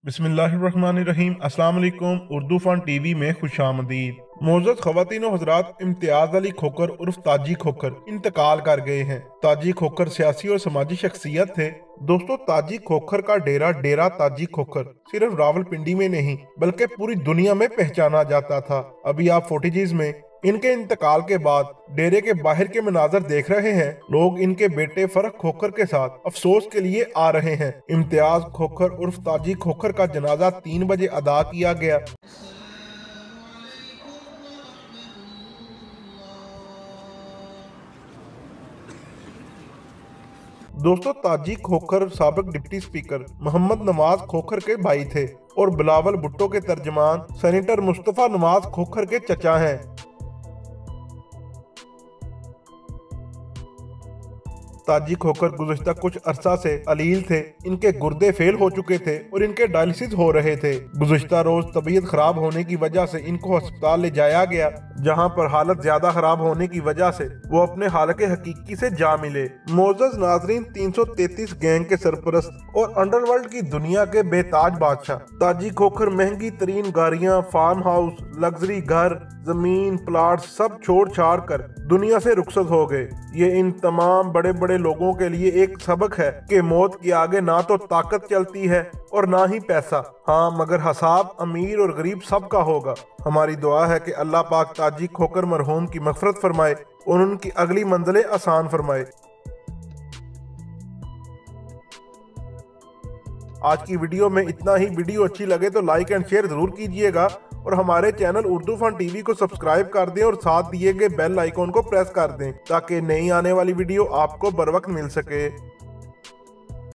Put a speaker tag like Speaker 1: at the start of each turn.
Speaker 1: बिस्मिल्लाहिर्रहमानिर्रहीम। अस्सलाम वालेकुम। उर्दू फन टीवी में खुशामदीद। मोअज़्ज़ज़ ख़वातीन व हज़रात, इम्तियाज़ अली खोखर उर्फ ताजी खोखर इंतकाल कर गए हैं। ताजी खोखर सियासी और समाजी शख्सियत थे। दोस्तों, ताजी खोखर का डेरा ताजी खोखर सिर्फ रावलपिंडी में नहीं बल्कि पूरी दुनिया में पहचाना जाता था। अभी आप फुटेजेस में इनके इंतकाल के बाद डेरे के बाहर के मनाजर देख रहे हैं। लोग इनके बेटे फरख खोखर के साथ अफसोस के लिए आ रहे हैं। इम्तियाज खोखर उर्फ ताजी खोखर का जनाजा 3 बजे अदा किया गया। दोस्तों, ताजी खोखर साबिक डिप्टी स्पीकर मोहम्मद नवाज खोखर के भाई थे और बिलावल भुट्टो के तर्जमान सेनेटर मुस्तफा नवाज खोखर के चचा हैं। ताजी खोखर गुज़श्ता कुछ अरसा से अलील थे। इनके गुर्दे फेल हो चुके थे और इनके डायलिसिस हो रहे थे। गुज़श्ता रोज तबीयत खराब होने की वजह से इनको अस्पताल ले जाया गया, जहां पर हालत ज्यादा खराब होने की वजह से वो अपने हालत हकीकी से जा मिले। मोअज़्ज़ज़ नाज़रीन, 333 गैंग के सरपरस्त और अंडरवर्ल्ड की दुनिया के बेताज बादशाह ताजी खोखर महंगी तरीन गाड़ियां, फार्म हाउस, लग्जरी घर, जमीन, प्लाट सब छोड़ छाड़ कर दुनिया से रुखसत हो गए। ये इन तमाम बड़े बड़े लोगों के लिए एक सबक है कि मौत के आगे ना तो ताकत चलती है और ना ही पैसा। हाँ, मगर हिसाब अमीर और गरीब सबका होगा। हमारी दुआ है कि अल्लाह पाक ताजी खोखर मरहूम की मग़फ़िरत फरमाए और उनकी अगली मंजिलें आसान फरमाए। आज की वीडियो में इतना ही। वीडियो अच्छी लगे तो लाइक एंड शेयर जरूर कीजिएगा और हमारे चैनल उर्दू फन टीवी को सब्सक्राइब कर दें और साथ दिए गए बेल आइकॉन को प्रेस कर दें ताकि नई आने वाली वीडियो आपको बर वक्त मिल सके।